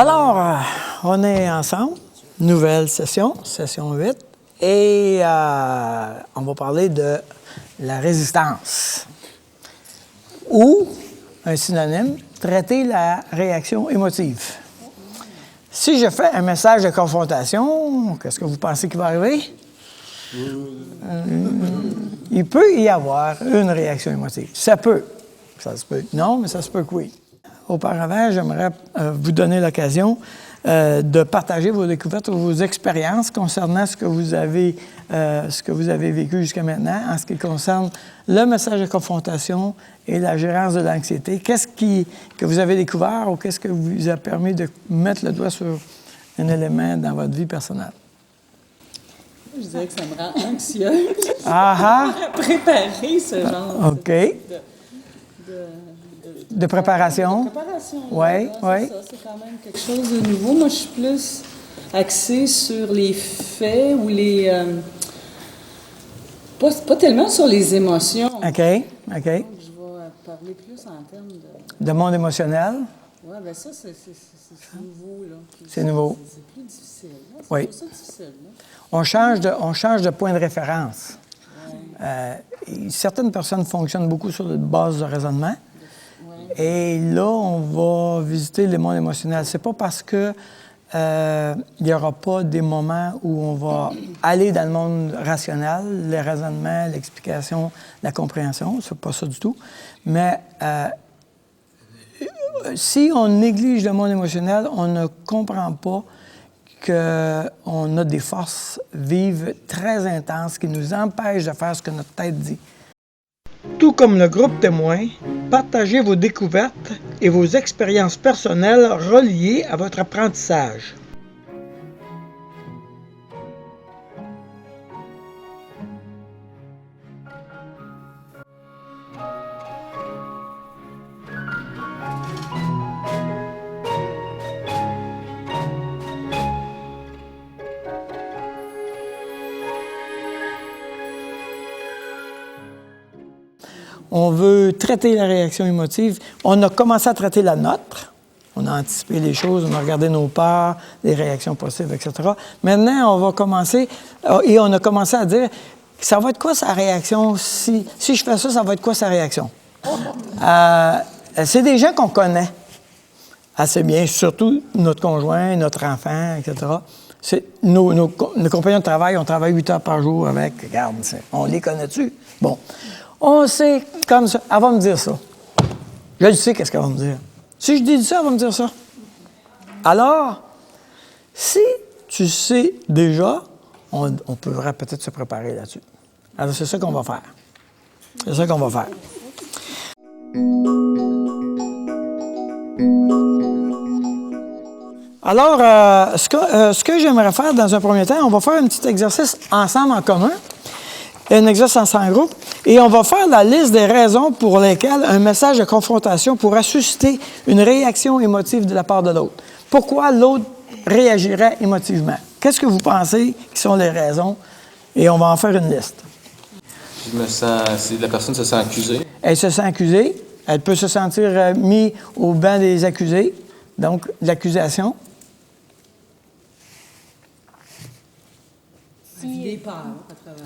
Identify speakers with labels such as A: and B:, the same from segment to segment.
A: Alors, on est ensemble, nouvelle session, session 8, et on va parler de la résistance, ou, un synonyme, traiter la réaction émotive. Si je fais un message de confrontation, qu'est-ce que vous pensez qui va arriver? Il peut y avoir une réaction émotive. Ça peut. Ça se peut. Non, mais ça se peut que oui. Auparavant, j'aimerais vous donner l'occasion de partager vos découvertes ou vos expériences concernant ce que vous avez vécu jusqu'à maintenant en ce qui concerne le message de confrontation et la gérance de l'anxiété. Qu'est-ce que vous avez découvert ou qu'est-ce que vous a permis de mettre le doigt sur un élément dans votre vie personnelle?
B: Je dirais que ça me rend anxieuse.
A: Ah ah!
B: Préparer ce genre
A: OK. De préparation.
B: De préparation.
A: Oui, oui.
B: C'est quand même quelque chose de nouveau. Moi, je suis plus axée sur les faits ou les... pas tellement sur les émotions.
A: OK, OK.
B: Donc, je vais parler plus en termes de...
A: De monde émotionnel.
B: Oui, bien ça, c'est nouveau, là.
A: C'est nouveau.
B: C'est plus difficile, là.
A: Oui.
B: C'est pour ça difficile, là.
A: On change de point de référence. Certaines personnes fonctionnent beaucoup sur la base de raisonnement. Et là, on va visiter le monde émotionnel. C'est pas parce que il n'y aura pas des moments où on va aller dans le monde rationnel, le raisonnement, l'explication, la compréhension. C'est pas ça du tout. Mais si on néglige le monde émotionnel, on ne comprend pas qu'on a des forces vives très intenses qui nous empêchent de faire ce que notre tête dit. Tout comme le groupe témoin, partagez vos découvertes et vos expériences personnelles reliées à votre apprentissage. On veut traiter la réaction émotive. On a commencé à traiter la nôtre. On a anticipé les choses, on a regardé nos peurs, les réactions possibles, etc. Maintenant, on va commencer, et on a commencé à dire, ça va être quoi sa réaction? Si je fais ça, ça va être quoi sa réaction? C'est des gens qu'on connaît assez bien, surtout notre conjoint, notre enfant, etc. Nos compagnons de travail, on travaille 8 heures par jour avec, regarde, on les connaît-tu? Bon. On sait, comme ça, elle va me dire ça. Je sais qu'est-ce qu'elle va me dire. Si je dis ça, elle va me dire ça. Alors, si tu sais déjà, on pourrait peut-être se préparer là-dessus. Alors, c'est ça qu'on va faire. C'est ça qu'on va faire. Alors, ce que j'aimerais faire dans un premier temps, on va faire un petit exercice ensemble en commun. Un exercice en groupe, et on va faire la liste des raisons pour lesquelles un message de confrontation pourrait susciter une réaction émotive de la part de l'autre. Pourquoi l'autre réagirait émotivement? Qu'est-ce que vous pensez qui sont les raisons? Et on va en faire une liste.
C: Si la personne se sent accusée.
A: Elle se sent accusée. Elle peut se sentir mise au banc des accusés, donc l'accusation.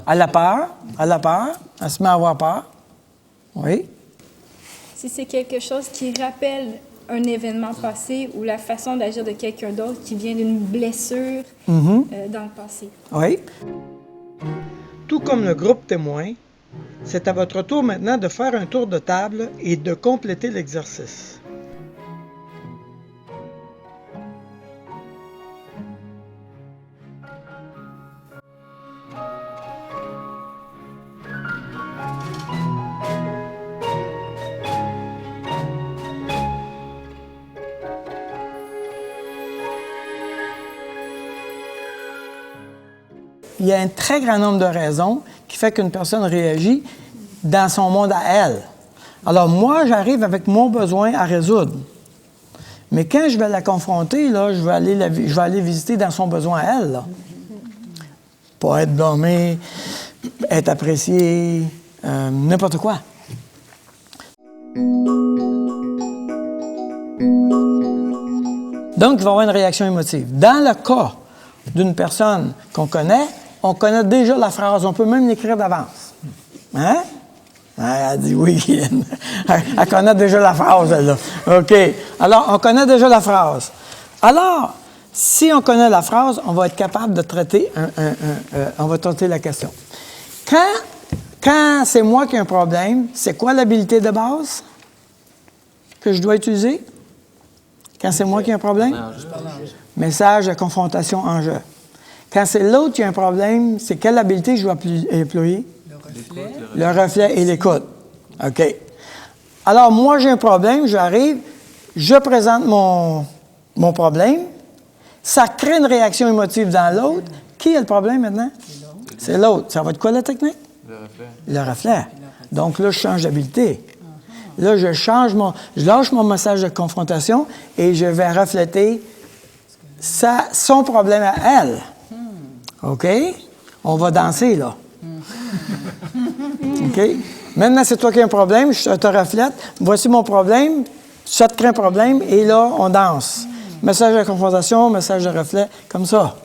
A: Elle a peur. Elle a peur. Elle se met à avoir peur. Oui.
D: Si c'est quelque chose qui rappelle un événement passé ou la façon d'agir de quelqu'un d'autre qui vient d'une blessure dans le passé.
A: Oui. Tout comme le groupe témoin, c'est à votre tour maintenant de faire un tour de table et de compléter l'exercice. Il y a un très grand nombre de raisons qui fait qu'une personne réagit dans son monde à elle. Alors moi, j'arrive avec mon besoin à résoudre. Mais quand je vais la confronter, là, je vais aller visiter dans son besoin à elle. Là. Pas être blâmé, être apprécié, n'importe quoi. Donc, il va y avoir une réaction émotive. Dans le cas d'une personne qu'on connaît, on connaît déjà la phrase. On peut même l'écrire d'avance. Hein? Elle dit oui, Guylaine. Elle connaît déjà la phrase, elle-là. OK. Alors, on connaît déjà la phrase. Alors, si on connaît la phrase, on va être capable de traiter on va traiter la question. Quand c'est moi qui ai un problème, c'est quoi l'habilité de base que je dois utiliser? Quand c'est moi qui ai un problème? Message de confrontation en jeu. Quand c'est l'autre qui a un problème, c'est quelle habilité je dois employer? Le reflet et l'écoute. OK. Alors, moi, j'ai un problème, j'arrive, je présente mon problème, ça crée une réaction émotive dans l'autre. Qui a le problème maintenant? C'est l'autre. Ça va être quoi la technique?
C: Le reflet.
A: Le reflet. Donc là, je change d'habilité. Là, je lâche mon message de confrontation et je vais refléter son problème à elle. OK? On va danser, là. OK? Maintenant, c'est toi qui as un problème, je te reflète. Voici mon problème, ça te crée un problème, et là, on danse. Message de confrontation, message de reflet, comme ça.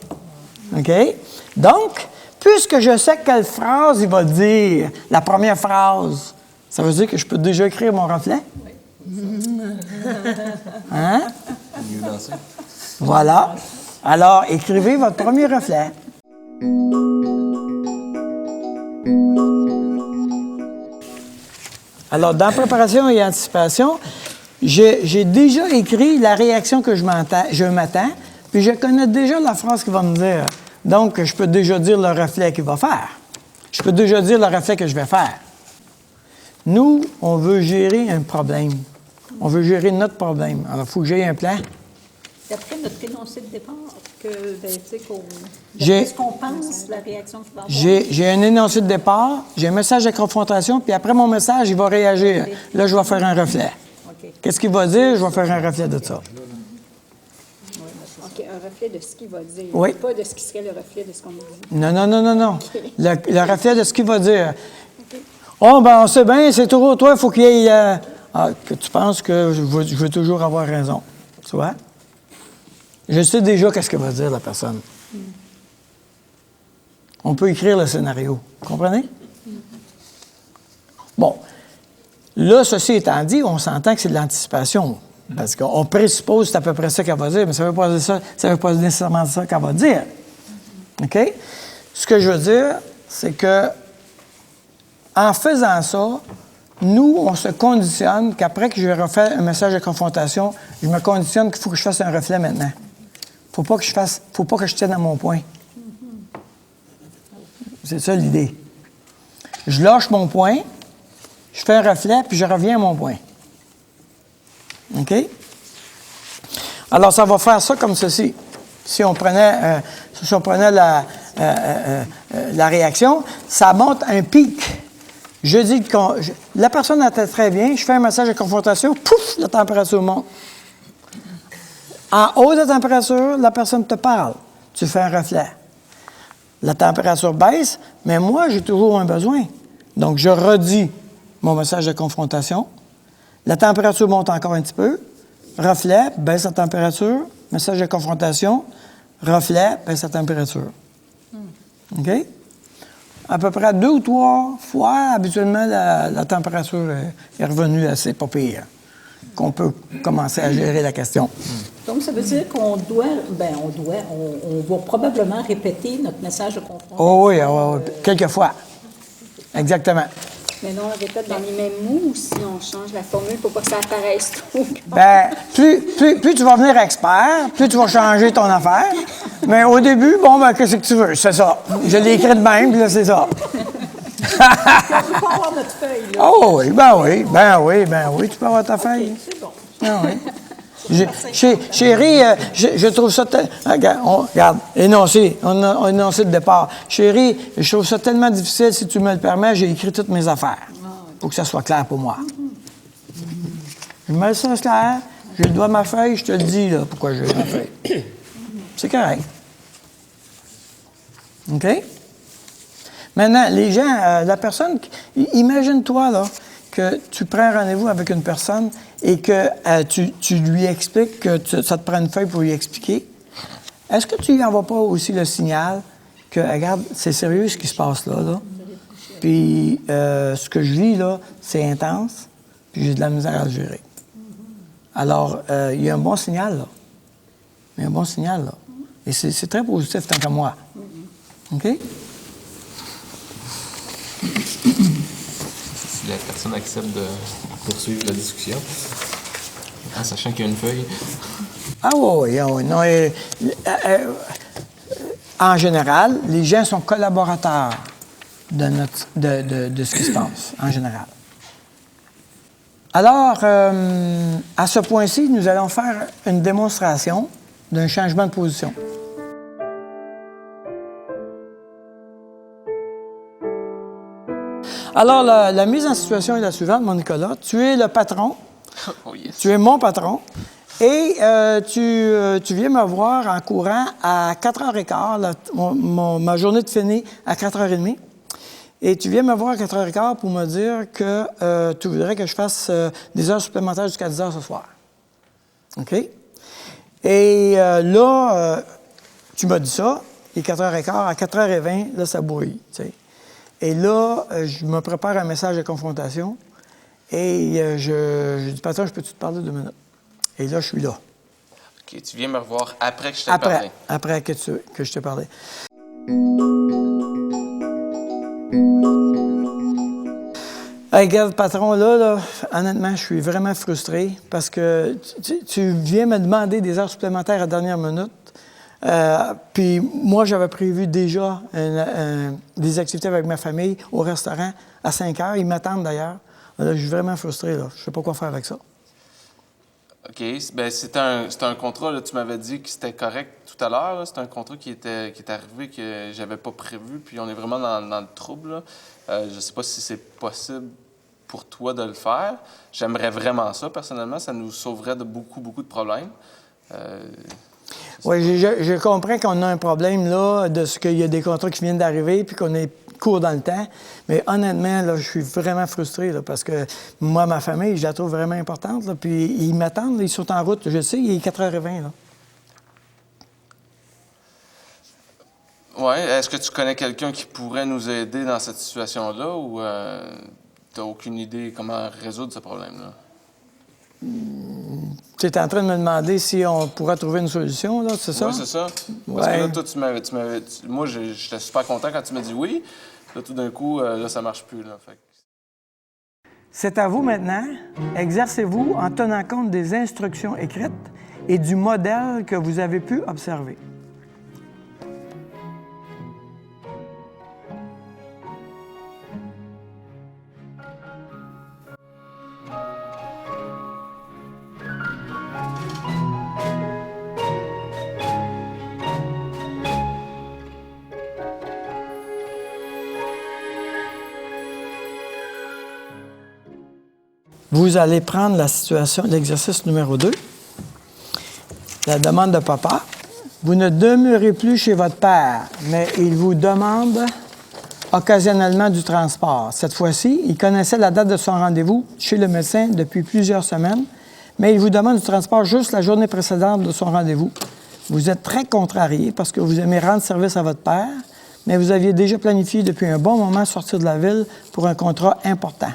A: OK? Donc, puisque je sais quelle phrase il va dire, la première phrase, ça veut dire que je peux déjà écrire mon reflet? Hein?
C: Mieux danser.
A: Voilà. Alors, écrivez votre premier reflet. Alors, dans préparation et anticipation, j'ai déjà écrit la réaction que je m'attends, puis je connais déjà la phrase qu'il va me dire. Donc, je peux déjà dire le reflet qu'il va faire. Je peux déjà dire le reflet que je vais faire. Nous, on veut gérer un problème. On veut gérer notre problème. Alors, il faut que j'aie un plan.
E: D'après notre énoncé de départ,
A: J'ai-
E: ce qu'on pense, la réaction qu'il va avoir.
A: J'ai un énoncé de départ, j'ai un message de confrontation, puis après mon message, il va réagir. Là, je vais faire un reflet.
E: OK.
A: Qu'est-ce qu'il va dire? Je vais faire un reflet de ça.
F: OK, un reflet de ce qu'il va dire.
A: Oui.
F: Pas de ce qui serait le reflet de ce qu'on a dit.
A: Non, non, non, non, non. Le reflet de ce qu'il va dire. Oh, ben on sait bien, c'est toujours toi, il faut qu'il y ait... que tu penses que je veux toujours avoir raison. Tu vois? Je sais déjà qu'est-ce que va dire la personne. On peut écrire le scénario. Vous comprenez? Bon. Là, ceci étant dit, on s'entend que c'est de l'anticipation. Parce qu'on présuppose que c'est à peu près ça qu'elle va dire, mais ça ne veut pas dire ça, ça veut pas nécessairement ça qu'elle va dire. OK? Ce que je veux dire, c'est que en faisant ça, nous, on se conditionne qu'après que je refais un message de confrontation, je me conditionne qu'il faut que je fasse un reflet maintenant. Faut pas que je tienne à mon point. C'est ça l'idée. Je lâche mon point, je fais un reflet, puis je reviens à mon point. OK? Alors, ça va faire ça comme ceci. Si on prenait la réaction, ça monte un pic. Je dis que la personne était très bien, je fais un message de confrontation, pouf, la température monte. En haut de la température, la personne te parle. Tu fais un reflet. La température baisse, mais moi, j'ai toujours un besoin. Donc, je redis mon message de confrontation. La température monte encore un petit peu. Reflet, baisse la température. Message de confrontation. Reflet, baisse la température. OK? À peu près 2 ou 3 fois, habituellement, la température est revenue assez pas pire, qu'on peut commencer à gérer la question.
E: Donc, ça veut dire qu'on on va probablement répéter notre message de confrontation.
A: Oh oui, quelques fois. Exactement.
F: Mais non, on le répète dans les mêmes mots ou si on change la formule pour pas que ça apparaisse trop.
A: Bien, plus tu vas venir expert, plus tu vas changer ton affaire. Mais au début, qu'est-ce que tu veux? C'est ça. Je l'ai écrit de même, puis là, c'est ça.
E: On peut pas avoir notre feuille, là.
A: Oh oui, ben oui, tu peux avoir ta feuille.
E: C'est bon.
A: Ah oui. Chérie, je trouve ça... Regarde, énoncé, on a énoncé de départ. Chérie, je trouve ça tellement difficile, si tu me le permets, j'ai écrit toutes mes affaires pour que ça soit clair pour moi. Je mets ça clair, je dois ma feuille, je te le dis, là, pourquoi j'ai ma feuille. C'est correct. OK? Maintenant, les gens, la personne, imagine-toi, là, que tu prends rendez-vous avec une personne et que tu lui expliques que ça te prend une feuille pour lui expliquer, est-ce que tu lui envoies pas aussi le signal que, regarde, c'est sérieux ce qui se passe là? Puis ce que je vis là, c'est intense, puis j'ai de la misère à le gérer. Alors, il y a un bon signal là. Il y a un bon signal là. Et c'est très positif tant qu'à moi. OK?
C: Si la personne accepte de poursuivre la discussion, en sachant qu'il y a une feuille.
A: Ah oui, non, en général, les gens sont collaborateurs de ce qui se passe, en général. Alors, à ce point-ci, nous allons faire une démonstration d'un changement de position. Alors, la mise en situation est la suivante, mon Nicolas. Tu es le patron.
C: Oh yes.
A: Tu es mon patron. Et tu viens me voir en courant à 4h15. Ma journée de finit à 4h30. Et tu viens me voir à 4h15 pour me dire que tu voudrais que je fasse des heures supplémentaires jusqu'à 10h ce soir. OK? Et là, tu m'as dit ça. Il est 4h15. À 4h20, là, ça bouille. Tu sais. Et là, je me prépare un message de confrontation. Et je dis, patron, je peux-tu te parler 2 minutes? Et là, je suis là.
C: OK, tu viens me revoir après que je t'ai parlé.
A: Après que je t'ai parlé. Hey, regarde, patron, là, honnêtement, je suis vraiment frustré parce que tu viens me demander des heures supplémentaires à la dernière minute. Puis moi, j'avais prévu déjà des activités avec ma famille au restaurant à 5 heures. Ils m'attendent d'ailleurs. Là, je suis vraiment frustré. Là. Je ne sais pas quoi faire avec ça.
C: OK. Bien, c'est un contrat, là, tu m'avais dit que c'était correct tout à l'heure. C'est un contrat qui est arrivé que j'avais pas prévu, puis on est vraiment dans le trouble. Là. Je ne sais pas si c'est possible pour toi de le faire. J'aimerais vraiment ça, personnellement. Ça nous sauverait de beaucoup, beaucoup de problèmes.
A: Oui, je comprends qu'on a un problème là, de ce qu'il y a des contrats qui viennent d'arriver puis qu'on est court dans le temps. Mais honnêtement, là, je suis vraiment frustré là, parce que moi, ma famille, je la trouve vraiment importante. Là, puis ils m'attendent, ils sont en route. Je sais, il est 4h20. Là.
C: Oui. Est-ce que tu connais quelqu'un qui pourrait nous aider dans cette situation-là ou tu n'as aucune idée comment résoudre ce problème-là?
A: Tu es en train de me demander si on pourrait trouver une solution, là, c'est ça?
C: Oui, c'est ça. Parce que là, toi, moi, j'étais super content quand tu m'as dit oui. Là, tout d'un coup, là, ça marche plus. Là, fait.
A: C'est à vous maintenant. Exercez-vous en tenant compte des instructions écrites et du modèle que vous avez pu observer. Vous allez prendre la situation, l'exercice numéro 2, la demande de papa. Vous ne demeurez plus chez votre père, mais il vous demande occasionnellement du transport. Cette fois-ci, il connaissait la date de son rendez-vous chez le médecin depuis plusieurs semaines, mais il vous demande du transport juste la journée précédente de son rendez-vous. Vous êtes très contrarié parce que vous aimez rendre service à votre père, mais vous aviez déjà planifié depuis un bon moment sortir de la ville pour un contrat important.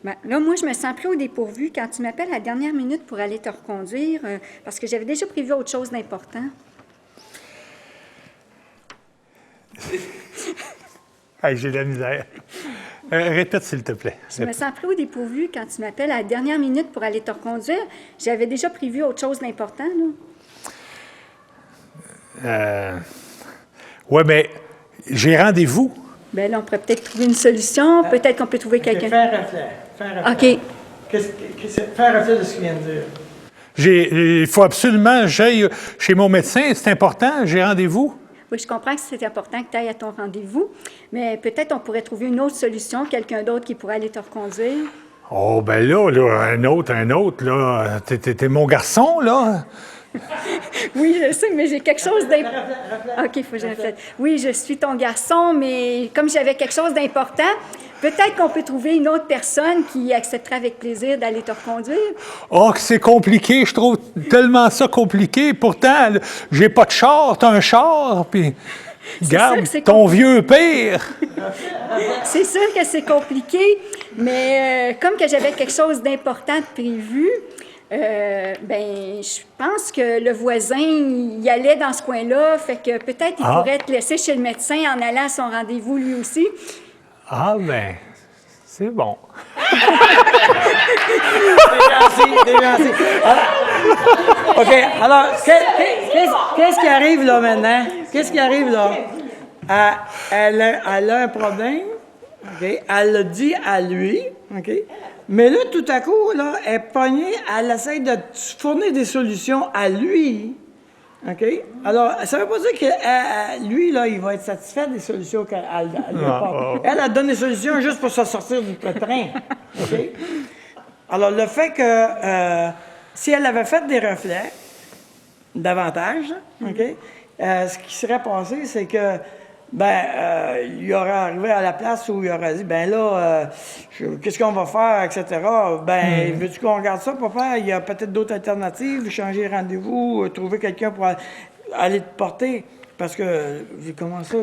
F: Ben, là, moi, je me sens plus au dépourvu quand tu m'appelles à la dernière minute pour aller te reconduire, parce que j'avais déjà prévu autre chose d'important.
G: Hey, j'ai de la misère. Répète, s'il te plaît.
F: Je me sens plus au dépourvu quand tu m'appelles à la dernière minute pour aller te reconduire. J'avais déjà prévu autre chose d'important, là.
G: Oui, mais j'ai rendez-vous.
F: Bien là, on pourrait peut-être trouver une solution. Peut-être qu'on peut trouver quelqu'un.
A: Faire reflet.
F: OK.
A: Faire reflet de ce qu'il vient de dire.
G: Il faut absolument que j'aille chez mon médecin. C'est important. J'ai rendez-vous.
F: Oui, je comprends que c'est important que tu ailles à ton rendez-vous, mais peut-être on pourrait trouver une autre solution, quelqu'un d'autre qui pourrait aller te reconduire.
G: Oh, ben là, un autre, là. T'es mon garçon, là.
F: Oui, je sais, mais j'ai quelque chose d'important. OK, il faut que je reflète. Oui, je suis ton garçon, mais comme j'avais quelque chose d'important, peut-être qu'on peut trouver une autre personne qui accepterait avec plaisir d'aller te reconduire.
G: Oh, que c'est compliqué, je trouve tellement ça compliqué. Pourtant, j'ai pas de char, t'as un char, puis regarde,
F: sûr que c'est
G: ton vieux père.
F: C'est sûr que c'est compliqué, mais comme que j'avais quelque chose d'important de prévu, ben, je pense que le voisin y allait dans ce coin-là, fait que peut-être il pourrait te laisser chez le médecin en allant à son rendez-vous lui aussi.
G: Ah, ben, c'est bon.
A: T'es gentil. OK, alors, qu'est-ce qui arrive là maintenant? Qu'est-ce qui arrive là? Elle a un problème, OK? Elle le dit à lui, OK? Mais là, tout à coup, là, elle est pognée, elle essaie de fournir des solutions à lui, OK? Alors, ça ne veut pas dire que lui, là, il va être satisfait des solutions qu'elle lui apporte. Elle donne des solutions juste pour se sortir du train, OK? Alors, le fait que si elle avait fait des reflets, davantage, OK? Ce qui serait passé, c'est que, il aurait arrivé à la place où il aurait dit, qu'est-ce qu'on va faire, etc. Veux-tu qu'on regarde ça, papa? Il y a peut-être d'autres alternatives, changer rendez-vous, trouver quelqu'un pour aller te porter. Parce que, comment ça?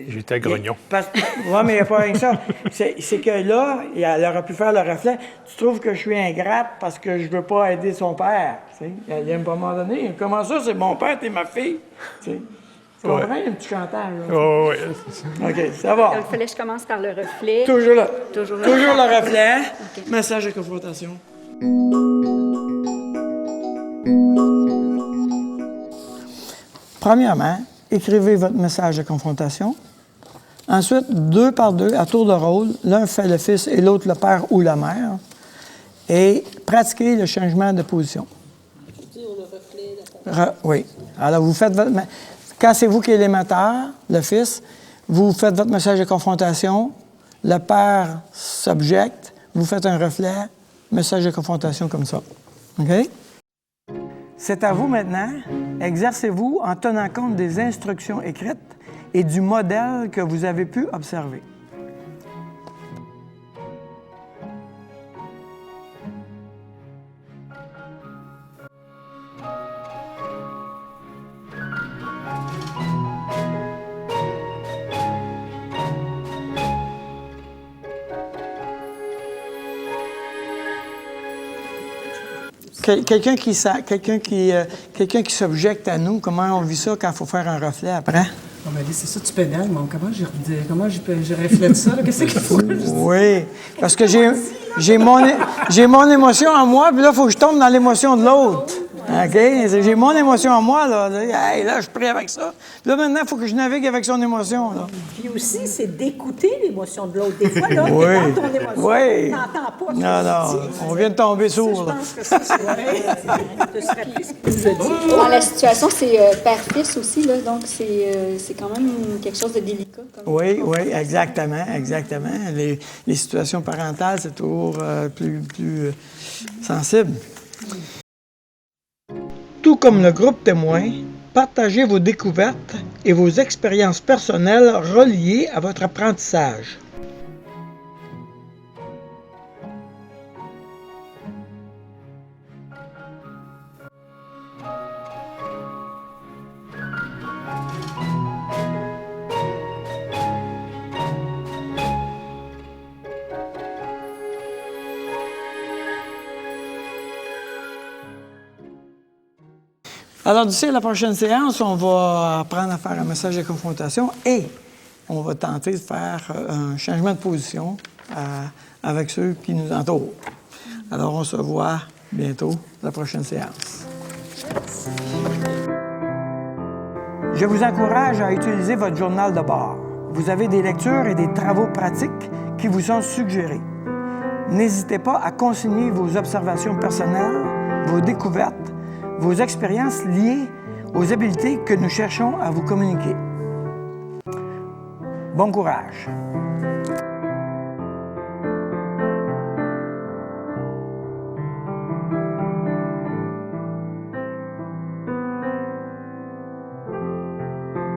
G: J'étais grognon.
A: Oui, mais il n'y a pas rien que ça. C'est que là, elle aurait pu faire le reflet. Tu trouves que je suis ingrate parce que je ne veux pas aider son père. T'sais? Elle vient pas m'en donner. Comment ça, c'est mon père, t'es ma fille? T'sais? Tu comprends un petit chantage?
G: Oh, oui.
A: OK, ça va.
F: Il fallait que je commence par le reflet.
A: Toujours là.
F: Toujours là.
A: Toujours le reflet.
F: OK.
A: Message de confrontation. Premièrement, écrivez votre message de confrontation. Ensuite, 2 par 2, à tour de rôle, l'un fait le fils et l'autre le père ou la mère, et pratiquez le changement de position. Oui. Alors, vous faites votre... Quand c'est vous qui êtes l'émetteur, le fils, vous faites votre message de confrontation, le père s'objecte, vous faites un reflet, message de confrontation comme ça. OK? C'est à vous maintenant. Exercez-vous en tenant compte des instructions écrites et du modèle que vous avez pu observer. Quelqu'un qui s'objecte à nous, comment on vit ça quand il faut faire un reflet après?
B: Oh, ben, c'est ça, tu pédales, mais comment je reflète ça? Là? Qu'est-ce qu'il faut?
A: Oui, parce que j'ai mon émotion en moi, puis là, il faut que je tombe dans l'émotion de l'autre. OK? J'ai mon émotion en moi, là. Hey, là, je suis prêt avec ça. Puis là, maintenant, il faut que je navigue avec son émotion, là.
E: Puis aussi, c'est d'écouter l'émotion de l'autre. Des fois, là,
A: Oui.
E: t'es dans ton émotion,
A: Oui.
E: t'entends pas.
A: Non, on vient de tomber sourd, là.
E: Je pense que ça, c'est vrai. De se rappeler ce que je dis.
F: Dans la situation, c'est père-fils aussi, là, donc c'est quand même quelque chose de délicat.
A: Oui, exactement. Les situations parentales, c'est toujours plus sensible. Tout comme le groupe témoin, partagez vos découvertes et vos expériences personnelles reliées à votre apprentissage. Alors, d'ici à la prochaine séance, on va apprendre à faire un message de confrontation et on va tenter de faire un changement de position avec ceux qui nous entourent. Alors, on se voit bientôt à la prochaine séance. Je vous encourage à utiliser votre journal de bord. Vous avez des lectures et des travaux pratiques qui vous sont suggérés. N'hésitez pas à consigner vos observations personnelles, vos découvertes, vos expériences liées aux habiletés que nous cherchons à vous communiquer. Bon courage!